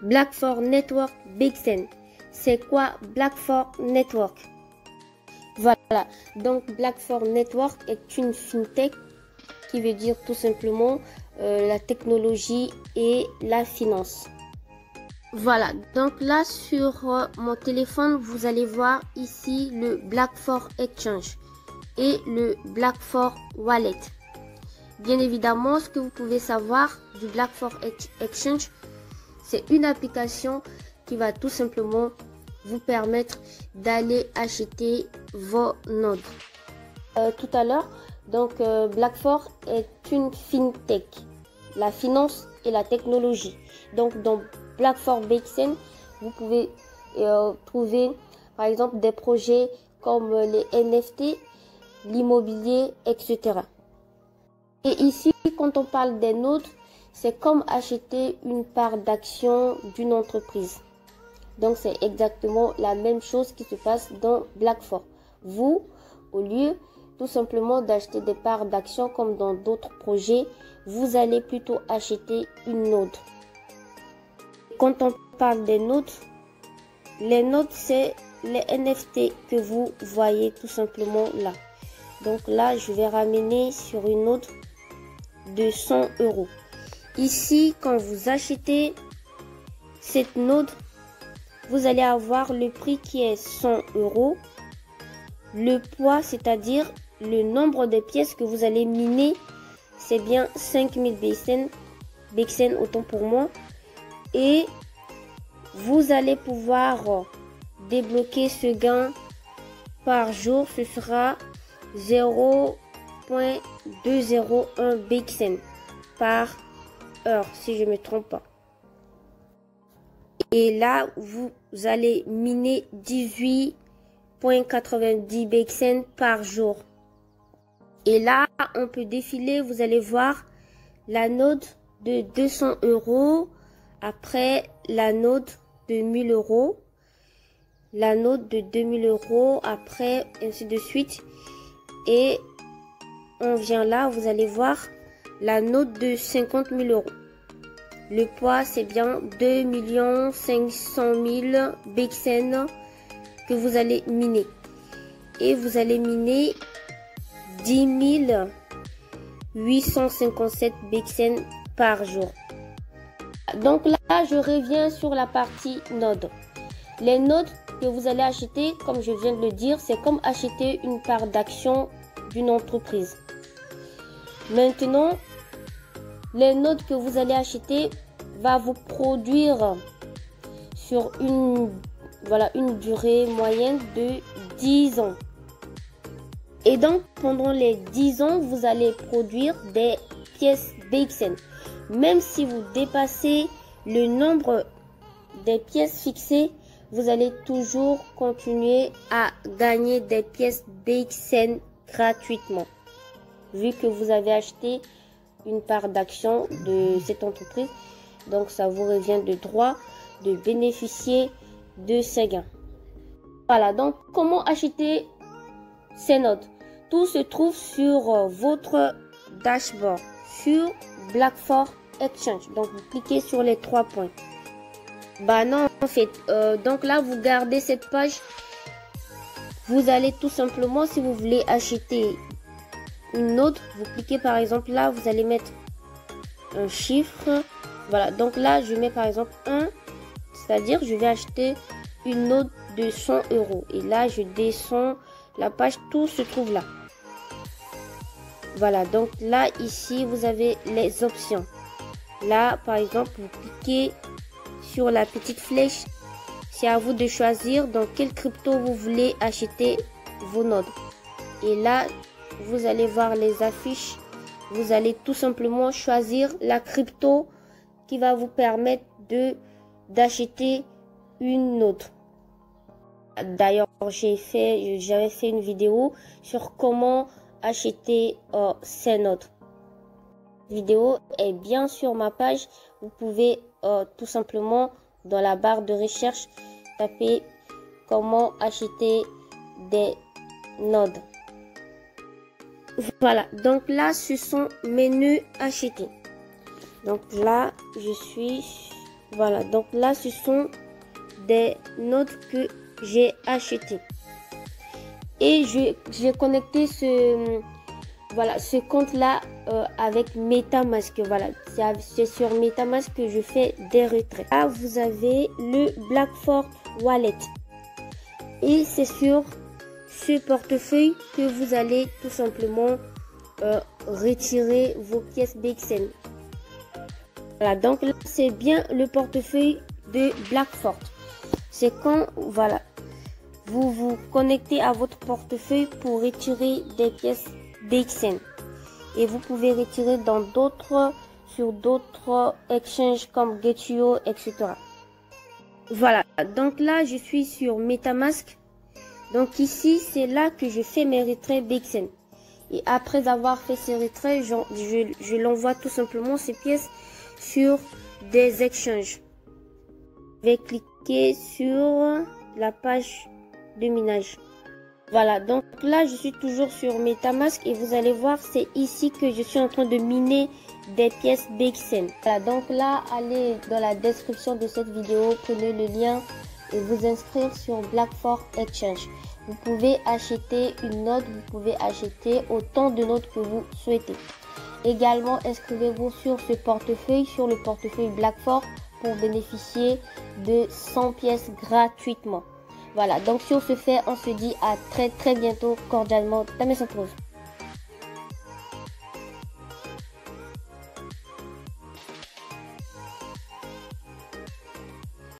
Black4 Network BXN. C'est quoi Black4 Network? Voilà, donc Black4 Network est une fintech qui veut dire tout simplement la technologie et la finance. Voilà, donc là sur mon téléphone, vous allez voir ici le Black4 Exchange et le Black4 Wallet. Bien évidemment, ce que vous pouvez savoir du Black4 Exchange, c'est une application qui va tout simplement vous permettre d'aller acheter vos nodes. Tout à l'heure, donc Black4 est une fintech, la finance et la technologie. Donc dans Black4 BXN, vous pouvez trouver par exemple des projets comme les NFT, l'immobilier, etc. Et ici, quand on parle des nodes, c'est comme acheter une part d'action d'une entreprise. Donc c'est exactement la même chose qui se passe dans Black4. Vous, au lieu tout simplement d'acheter des parts d'action comme dans d'autres projets, vous allez plutôt acheter une node. Quand on parle des nodes, les nodes c'est les NFT que vous voyez tout simplement là. Donc là, je vais ramener sur une node de 100 euros. Ici, quand vous achetez cette node, vous allez avoir le prix qui est 100 euros. Le poids, c'est-à-dire le nombre de pièces que vous allez miner, c'est bien 5000 BXN, autant pour moi. Et vous allez pouvoir débloquer ce gain par jour. Ce sera 0.201 BXN par heure, si je ne me trompe pas. Et là, vous allez miner 18.90 BXN par jour. Et là, on peut défiler, vous allez voir la node de 200 euros, après la node de 1000 euros, la node de 2000 euros, après ainsi de suite. Et on vient là, vous allez voir la node de 50 000 euros. Le poids, c'est bien 2 500 000 BXN que vous allez miner. Et vous allez miner 10 857 BXN par jour. Donc là, je reviens sur la partie node. Les nodes que vous allez acheter, comme je viens de le dire, c'est comme acheter une part d'action d'une entreprise. Maintenant, les nodes que vous allez acheter va vous produire sur une durée moyenne de 10 ans. Et donc, pendant les 10 ans, vous allez produire des pièces BXN. Même si vous dépassez le nombre des pièces fixées, vous allez toujours continuer à gagner des pièces BXN gratuitement. Vu que vous avez acheté une part d'action de cette entreprise, donc ça vous revient de droit de bénéficier de ces gains. Voilà, donc comment acheter ces nodes? Tout se trouve sur votre dashboard, sur Black4 Exchange. Donc vous cliquez sur les 3 points. Bah non, en fait, donc là vous gardez cette page. Vous allez tout simplement, si vous voulez acheter une node, vous cliquez par exemple là, vous allez mettre un chiffre. Voilà, donc là je mets par exemple 1, c'est-à-dire je vais acheter une node de 100 euros. Et là je descends la page, tout se trouve là. Voilà, donc là ici vous avez les options. Là par exemple vous cliquez sur la petite flèche. C'est à vous de choisir dans quel crypto vous voulez acheter vos nodes. Et là vous allez voir les affiches. Vous allez tout simplement choisir la crypto qui va vous permettre d'acheter une node. D'ailleurs, j'avais fait une vidéo sur comment acheter ces nodes. La vidéo est bien sur ma page. Vous pouvez tout simplement dans la barre de recherche taper comment acheter des nodes. Voilà, donc là ce sont mes nœuds achetés. Donc là je suis Voilà, donc là, ce sont des notes que j'ai achetées. Et j'ai connecté ce compte-là avec MetaMask. Voilà, c'est sur MetaMask que je fais des retraits. Là, vous avez le BlackFort Wallet. Et c'est sur ce portefeuille que vous allez tout simplement retirer vos pièces BXN. Voilà, donc là, c'est bien le portefeuille de BlackFort. C'est quand, voilà, vous vous connectez à votre portefeuille pour retirer des pièces BXN. Et vous pouvez retirer sur d'autres exchanges comme Get.io, etc. Voilà, donc là, je suis sur MetaMask. Donc ici, c'est là que je fais mes retraits BXN. Et après avoir fait ces retraits, je l'envoie tout simplement ces pièces sur des exchanges. Je vais cliquer sur la page de minage. Voilà, donc là je suis toujours sur MetaMask et vous allez voir, c'est ici que je suis en train de miner des pièces BXN. Voilà, donc là, allez dans la description de cette vidéo, prenez le lien et vous inscrire sur BlackFort Exchange. Vous pouvez acheter une note, vous pouvez acheter autant de notes que vous souhaitez. Également, inscrivez-vous sur ce portefeuille, sur le portefeuille BlackFort pour bénéficier de 100 pièces gratuitement. Voilà, donc sur ce fait, on se dit à très bientôt, cordialement, Tamé Santos.